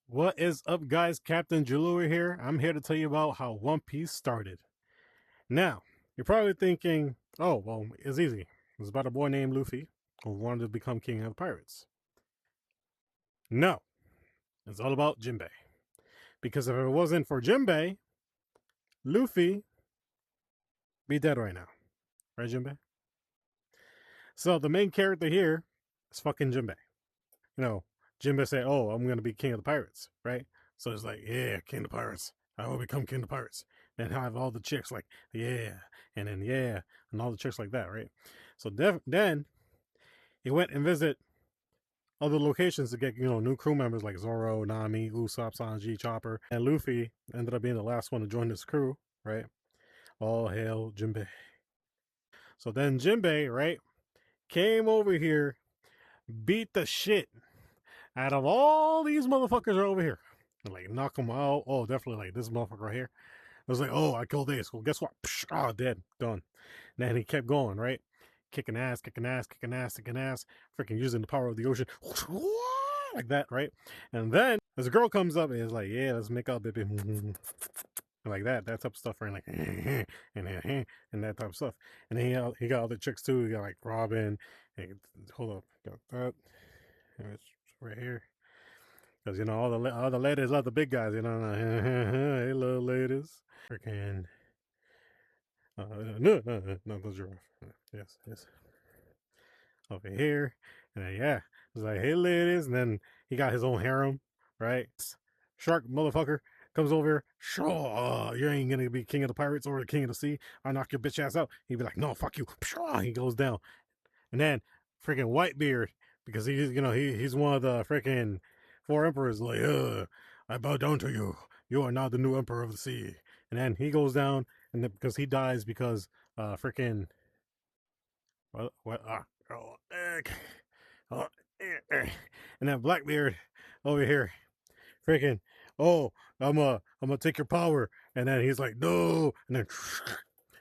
What is up, guys? Captain Jalua here. I'm here to tell you about how One Piece started. Now, you're probably thinking, oh, well, it's easy. It's about a boy named Luffy who wanted to become king of the pirates. No, it's all about Jinbe. Because if it wasn't for Jinbe, Luffy be dead right now. Right, Jinbe? So the main character here is fucking Jinbe. You know, Jinbe say, oh, I'm going to be king of the pirates, right? So it's like, yeah, king of the pirates. I will become king of the pirates. Then have all the chicks like, yeah, and then yeah, and all the chicks like that, right? So then he went and visit other locations to get, new crew members like Zoro, Nami, Usopp, Sanji, Chopper, and Luffy ended up being the last one to join this crew, right? All hail Jinbe. So then Jinbe, right, came over here, beat the shit out of all these motherfuckers are over here. And like knock them out. Oh, definitely like this motherfucker right here. I was like, oh, I killed Ace. Well, guess what? Psh, oh, dead. Done. And then he kept going, right? Kicking ass, kicking ass, kicking ass, kicking ass, freaking using the power of the ocean. Like that, right? And then this girl comes up and is like, yeah, let's make out, baby. Like that type of stuff, right? Like, and that type of stuff. And then he got other chicks too. He got like Robin. And, hold up, got that. It's right here. Because, all the ladies love the big guys, Hey, little ladies. Freaking. No, those are off. Yes. Over here. And then, yeah. It's like, hey, ladies. And then he got his own harem, right? Shark motherfucker comes over here. Sure, you ain't going to be king of the pirates or the king of the sea. I'll knock your bitch ass out. He'd be like, no, fuck you. He goes down. And then freaking Whitebeard, because he's one of the freaking four emperors, like, I bow down to you. You are now the new emperor of the sea. And then he goes down, and then, because he dies because freaking what and then Blackbeard over here, freaking, oh, I'm gonna take your power, and then he's like, no, and then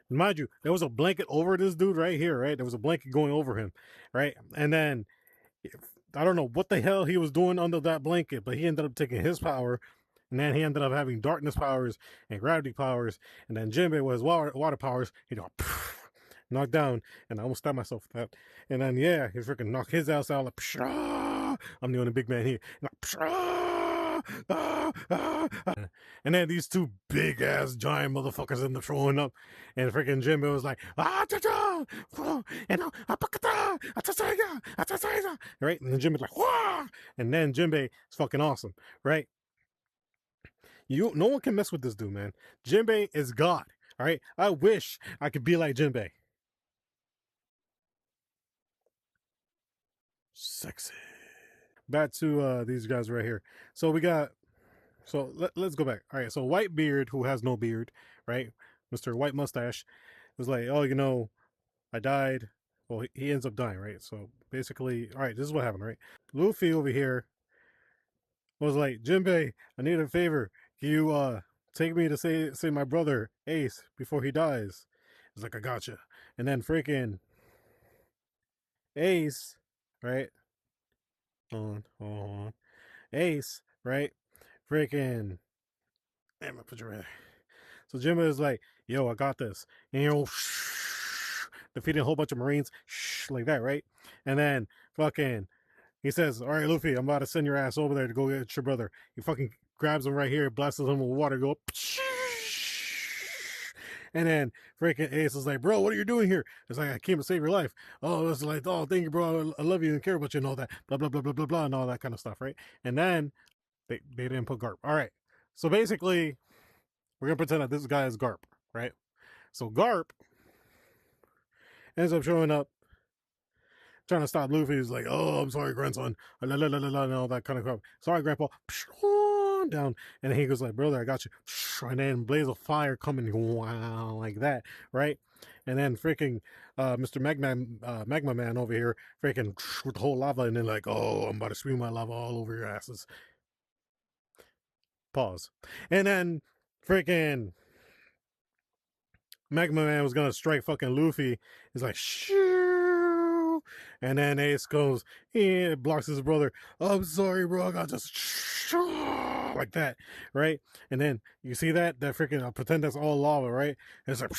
mind you, there was a blanket over this dude right here, right? There was a blanket going over him, right? And then I don't know what the hell he was doing under that blanket, but he ended up taking his power, and then he ended up having darkness powers and gravity powers, and then Jinbe with his water powers, he got knocked down, and I almost stabbed myself with that. And then yeah, he freaking knocked his ass out like, I'm the only big man here. And then these two big ass giant motherfuckers end up showing up, and freaking Jinbe was like, right? And then Jinbe's like, wah! And then Jinbe is fucking awesome, right? No one can mess with this dude, man. Jinbe is God. All right. I wish I could be like Jinbe. Sexy. Back to these guys right here. So we got. So let's go back. All right. So Whitebeard, who has no beard, right? Mr. White Mustache, was like, oh, I died. Well, he ends up dying, right? So basically, all right, this is what happened, right? Luffy over here was like, Jinbe, I need a favor. Can you take me to say my brother Ace before he dies? It's like, I gotcha. And then freaking Ace, right? Hold on. Ace, right? Freaking, damn, I put your head. So Jinbe is like, yo, I got this. And defeating a whole bunch of Marines, like that, right? And then fucking, he says, all right, Luffy, I'm about to send your ass over there to go get your brother. He fucking grabs him right here, blasts him with water, go, and then freaking Ace is like, bro, what are you doing here? It's like, I came to save your life. Oh, it's like, oh, thank you, bro. I love you and care about you and all that. Blah, blah, blah, blah, blah, blah, and all that kind of stuff, right? And then they didn't put Garp. All right. So basically, we're going to pretend that this guy is Garp, right? So Garp ends up showing up, trying to stop Luffy. He's like, oh, I'm sorry, grandson. And all that kind of crap. Sorry, grandpa. Down. And he goes like, brother, I got you. And then blaze of fire coming, wow, like that, right? And then freaking Mr. Magma Man over here, freaking with the whole lava, and then like, oh, I'm about to spew my lava all over your asses. Pause. And then freaking Magma Man was gonna strike fucking Luffy. He's like, shoo. And then Ace goes, he blocks his brother. I'm sorry, bro. I got just like that, right? And then you see that freaking pretend that's all lava, right? And it's like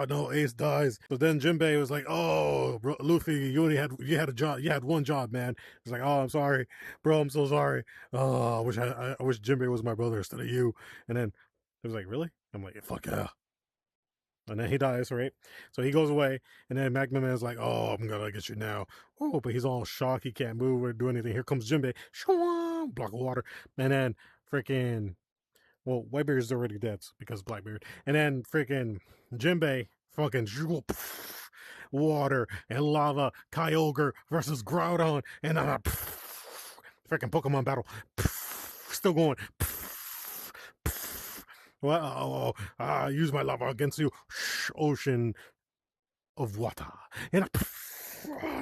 no, Ace dies. So then Jinbei was like, "Oh, bro, Luffy, you had a job, you had one job, man." He's like, "Oh, I'm sorry, bro, I'm so sorry. Oh, I wish Jinbei was my brother instead of you." And then it was like, "Really?" I'm like, "Fuck yeah." And then he dies, right? So he goes away, and then Magma Man's like, "Oh, I'm gonna get you now." Oh, but he's all shocked, he can't move or do anything. Here comes Jinbei, block of water, and then freaking Whitebeard's already dead because Blackbeard, and then freaking Jinbei fucking water and lava, Kyogre versus Groudon, and then a freaking Pokemon battle, still going. Well, use my lava against you, ocean of water, and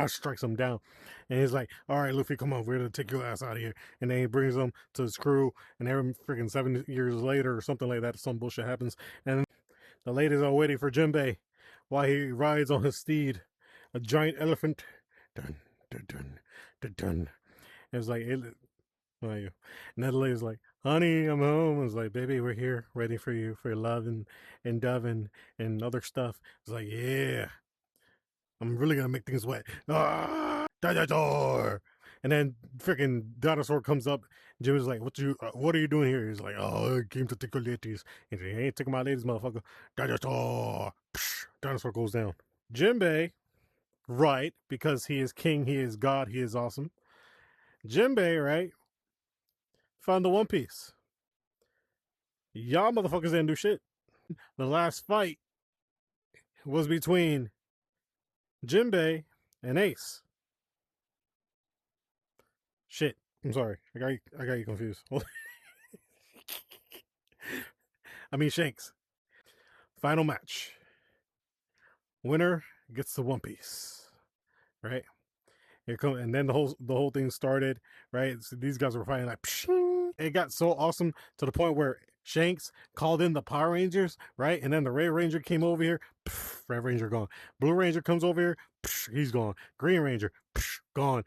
strikes him down. And he's like, "All right, Luffy, come on, we're gonna take your ass out of here." And then he brings him to his crew, and every freaking 7 years later or something like that, some bullshit happens, and the ladies are waiting for Jinbei while he rides on his steed, a giant elephant. Dun dun dun dun dun. And it's like, and that lady's like, "Honey, I'm home." It's like, "Baby, we're here, ready for you, for your love and dove and other stuff." It's like, "Yeah, I'm really gonna make things wet." Dinosaur. And then freaking dinosaur comes up. Jim is like, what are you doing here?" He's like, "Oh, I came to take your ladies." He's like, "I ain't taking my ladies, motherfucker." Dinosaur. Dinosaur goes down. Jinbei, right, because he is king, he is God, he is awesome. Jinbei, right, found the One Piece. Y'all motherfuckers didn't do shit. The last fight was between Jinbei and Ace. Shit. I'm sorry. I got you confused. I mean Shanks. Final match. Winner gets the One Piece. Right? Here come, and then the whole thing started, right? So these guys were fighting like pshing. It got so awesome to the point where Shanks called in the Power Rangers, right? And then the Red Ranger came over here, Red Ranger gone. Blue Ranger comes over here, he's gone. Green Ranger, gone,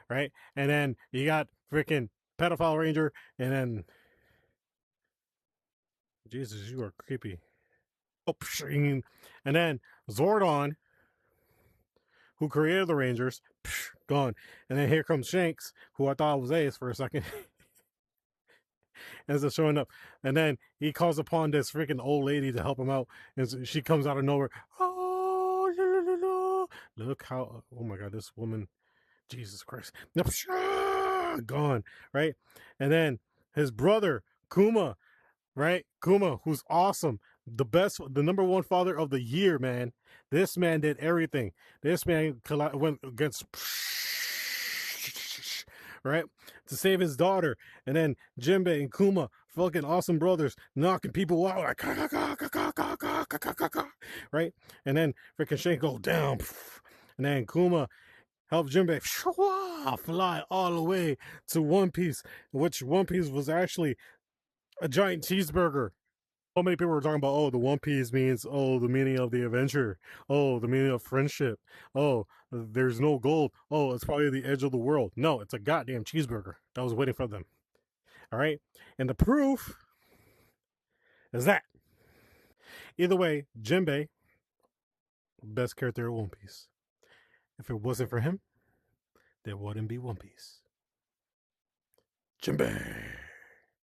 right? And then you got freaking Pedophile Ranger, and then Jesus, you are creepy. Oh, and then Zordon, who created the Rangers, gone. And then here comes Shanks, who I thought was Ace for a second, ends up showing up. And then he calls upon this freaking old lady to help him out. And so she comes out of nowhere. Oh, look how, oh my God, this woman, Jesus Christ. Gone, right? And then his brother, Kuma, right? Kuma, who's awesome. The number one father of the year, man. This man did everything. This man went against, right, to save his daughter. And then Jinbe and Kuma, fucking awesome brothers, knocking people out like, right? And then freaking Shank go down. And then Kuma helped Jinbe fly all the way to One Piece, which One Piece was actually a giant cheeseburger. So many people were talking about, oh, the One Piece means, oh, the meaning of the adventure, oh, the meaning of friendship, oh, there's no gold, oh, it's probably the edge of the world. No, it's a goddamn cheeseburger that was waiting for them. All right, and the proof is that either way, Jinbei, best character of One Piece. If it wasn't for him, there wouldn't be One Piece. Jinbei.